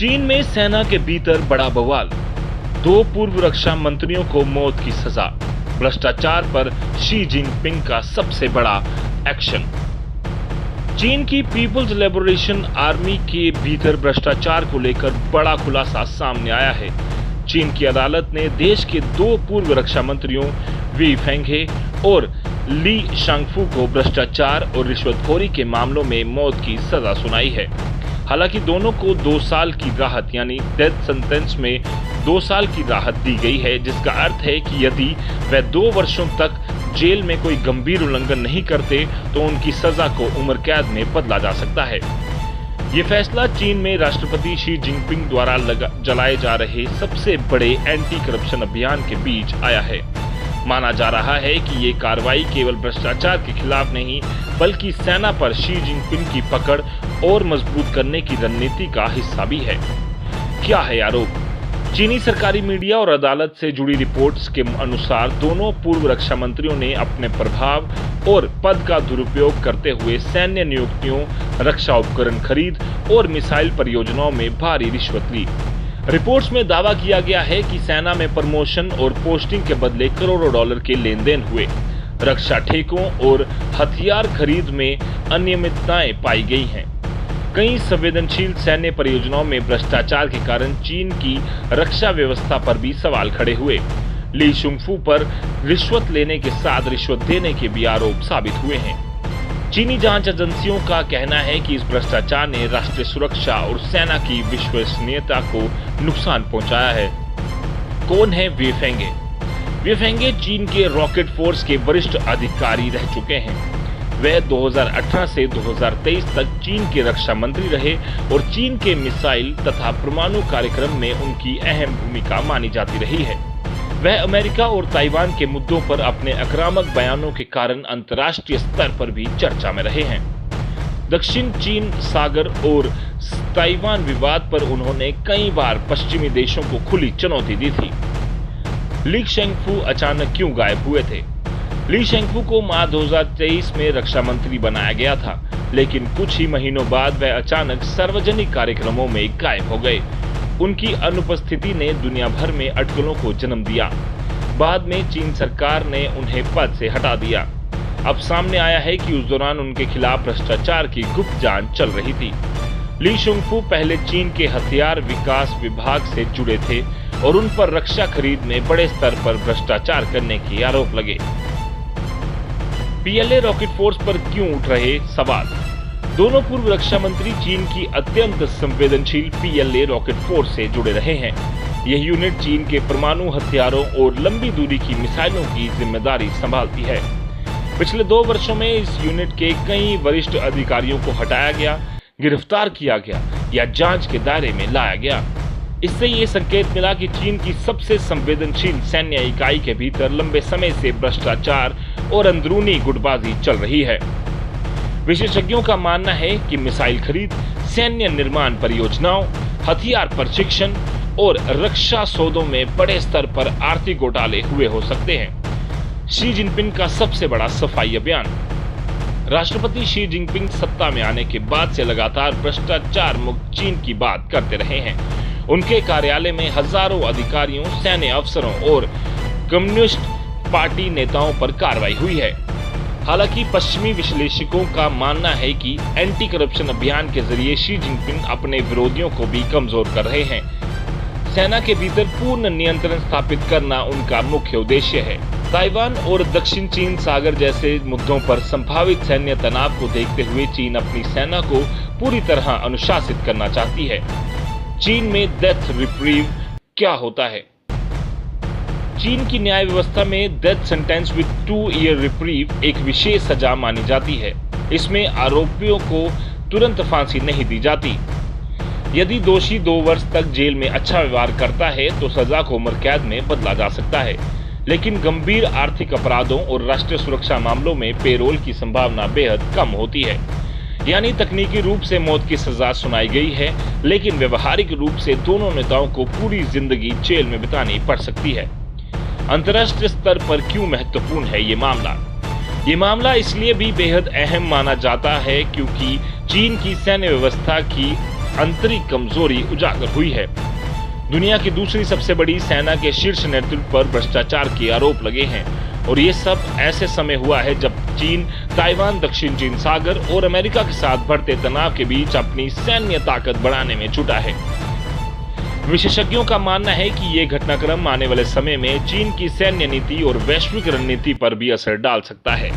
चीन में सेना के भीतर बड़ा बवाल। 2 पूर्व रक्षा मंत्रियों को मौत की सजा। भ्रष्टाचार पर शी जिनपिंग का सबसे बड़ा एक्शन। चीन की पीपुल्स लिबरेशन आर्मी के भीतर भ्रष्टाचार को लेकर बड़ा खुलासा सामने आया है। चीन की अदालत ने देश के 2 पूर्व रक्षा मंत्रियों वी फेंघे और ली शांगफू को भ्रष्टाचार और रिश्वतखोरी के मामलों में मौत की सजा सुनाई है। हालांकि दोनों को 2 साल की राहत यानी डेथ सेंटेंस में 2 साल की राहत दी गई है, जिसका अर्थ है कि यदि वह 2 वर्षों तक जेल में कोई गंभीर उल्लंघन नहीं करते तो उनकी सजा को उम्र कैद में बदला जा सकता है। ये फैसला चीन में राष्ट्रपति शी जिनपिंग द्वारा चलाए जा रहे सबसे बड़े एंटी करप्शन अभियान के बीच आया है। माना जा रहा है कि ये कार्रवाई केवल भ्रष्टाचार के खिलाफ नहीं बल्कि सेना पर शी जिनपिंग की पकड़ और मजबूत करने की रणनीति का हिस्सा भी है। क्या है आरोप? चीनी सरकारी मीडिया और अदालत से जुड़ी रिपोर्ट्स के अनुसार दोनों पूर्व रक्षा मंत्रियों ने अपने प्रभाव और पद का दुरुपयोग करते हुए सैन्य नियुक्तियों, रक्षा उपकरण खरीद और मिसाइल परियोजनाओं में भारी रिश्वत ली। रिपोर्ट्स में दावा किया गया है कि सेना में प्रमोशन और पोस्टिंग के बदले करोड़ों डॉलर के लेन देन हुए। रक्षा ठेकों और हथियार खरीद में अनियमितताएं पाई गई हैं। कई संवेदनशील सैन्य परियोजनाओं में भ्रष्टाचार के कारण चीन की रक्षा व्यवस्था पर भी सवाल खड़े हुए। ली शांगफू पर रिश्वत लेने के साथ रिश्वत देने के भी आरोप साबित हुए हैं। चीनी जांच एजेंसियों का कहना है कि इस भ्रष्टाचार ने राष्ट्रीय सुरक्षा और सेना की विश्वसनीयता को नुकसान पहुंचाया है। कौन है वी फेंघे? वी फेंघे चीन के रॉकेट फोर्स के वरिष्ठ अधिकारी रह चुके हैं। वह 2018 से 2023 तक चीन के रक्षा मंत्री रहे और चीन के मिसाइल तथा परमाणु कार्यक्रम में उनकी अहम भूमिका मानी जाती रही है। वह अमेरिका और ताइवान के मुद्दों पर अपने आक्रामक बयानों के कारण अंतर्राष्ट्रीय स्तर पर भी चर्चा में रहे हैं। दक्षिण चीन सागर और ताइवान विवाद पर उन्होंने कई बार पश्चिमी देशों को खुली चुनौती दी थी। ली शांगफू अचानक क्यों गायब हुए थे? ली शांगफू को मार्च 2023 में रक्षा मंत्री बनाया गया था, लेकिन कुछ ही महीनों बाद वह अचानक सार्वजनिक कार्यक्रमों में गायब हो गए। उनकी अनुपस्थिति ने दुनिया भर में अटकलों को जन्म दिया। बाद में चीन सरकार ने उन्हें पद से हटा दिया। अब सामने आया है कि उस दौरान उनके खिलाफ भ्रष्टाचार की गुप्त जांच चल रही थी। ली शांगफू पहले चीन के हथियार विकास विभाग से जुड़े थे और उन पर रक्षा खरीद में बड़े स्तर पर भ्रष्टाचार करने के आरोप लगे। पीएलए रॉकेट फोर्स पर क्यों उठ रहे सवाल? दोनों पूर्व रक्षा मंत्री चीन की अत्यंत संवेदनशील पीएलए रॉकेट फोर्स से जुड़े रहे हैं। यह यूनिट चीन के परमाणु हथियारों और लंबी दूरी की मिसाइलों की जिम्मेदारी संभालती है। पिछले 2 वर्षों में इस यूनिट के कई वरिष्ठ अधिकारियों को हटाया गया, गिरफ्तार किया गया या जांच के दायरे में लाया गया। इससे ये संकेत मिला कि चीन की सबसे संवेदनशील सैन्य इकाई के भीतर लंबे समय से भ्रष्टाचार और अंदरूनी गुटबाजी चल रही है। विशेषज्ञों का मानना है कि मिसाइल खरीद, सैन्य निर्माण परियोजनाओं, हथियार प्रशिक्षण और रक्षा सौदों में बड़े स्तर पर आर्थिक घोटाले हुए हो सकते हैं। शी जिनपिंग का सबसे बड़ा सफाई अभियान। राष्ट्रपति शी जिनपिंग सत्ता में आने के बाद से लगातार भ्रष्टाचार मुक्त चीन की बात करते रहे हैं। उनके कार्यालय में हजारों अधिकारियों, सैन्य अफसरों और कम्युनिस्ट पार्टी नेताओं पर कार्रवाई हुई है। हालांकि पश्चिमी विश्लेषकों का मानना है कि एंटी करप्शन अभियान के जरिए शी जिनपिंग अपने विरोधियों को भी कमजोर कर रहे हैं। सेना के भीतर पूर्ण नियंत्रण स्थापित करना उनका मुख्य उद्देश्य है। ताइवान और दक्षिण चीन सागर जैसे मुद्दों पर संभावित सैन्य तनाव को देखते हुए चीन अपनी सेना को पूरी तरह अनुशासित करना चाहती है। चीन में डेथ रिप्रीव क्या होता है? चीन की न्याय व्यवस्था में death sentence with 2 year reprieve एक विशेष सजा मानी जाती है। इसमें आरोपियों को तुरंत फांसी नहीं दी जाती। यदि दोषी 2 वर्ष तक जेल में अच्छा व्यवहार करता है तो सजा को उम्र कैद में बदला जा सकता है, लेकिन गंभीर आर्थिक अपराधों और राष्ट्रीय सुरक्षा मामलों में पेरोल की संभावना बेहद कम होती है। यानी तकनीकी रूप से मौत की सजा सुनाई गई है, लेकिन व्यवहारिक रूप से दोनों नेताओं को पूरी जिंदगी जेल में बितानी पड़ सकती है। अंतर्राष्ट्रीय स्तर पर क्यों महत्वपूर्ण है ये मामला? ये मामला इसलिए भी बेहद अहम माना जाता है क्योंकि चीन की सैन्य व्यवस्था की आंतरिक कमजोरी उजागर हुई है। दुनिया की दूसरी सबसे बड़ी सेना के शीर्ष नेतृत्व पर भ्रष्टाचार के आरोप लगे हैं और ये सब ऐसे समय हुआ है जब चीन ताइवान, दक्षिण चीन सागर और अमेरिका के साथ बढ़ते तनाव के बीच अपनी सैन्य ताकत बढ़ाने में जुटा है। विशेषज्ञों का मानना है कि ये घटनाक्रम आने वाले समय में चीन की सैन्य नीति और वैश्विक रणनीति पर भी असर डाल सकता है।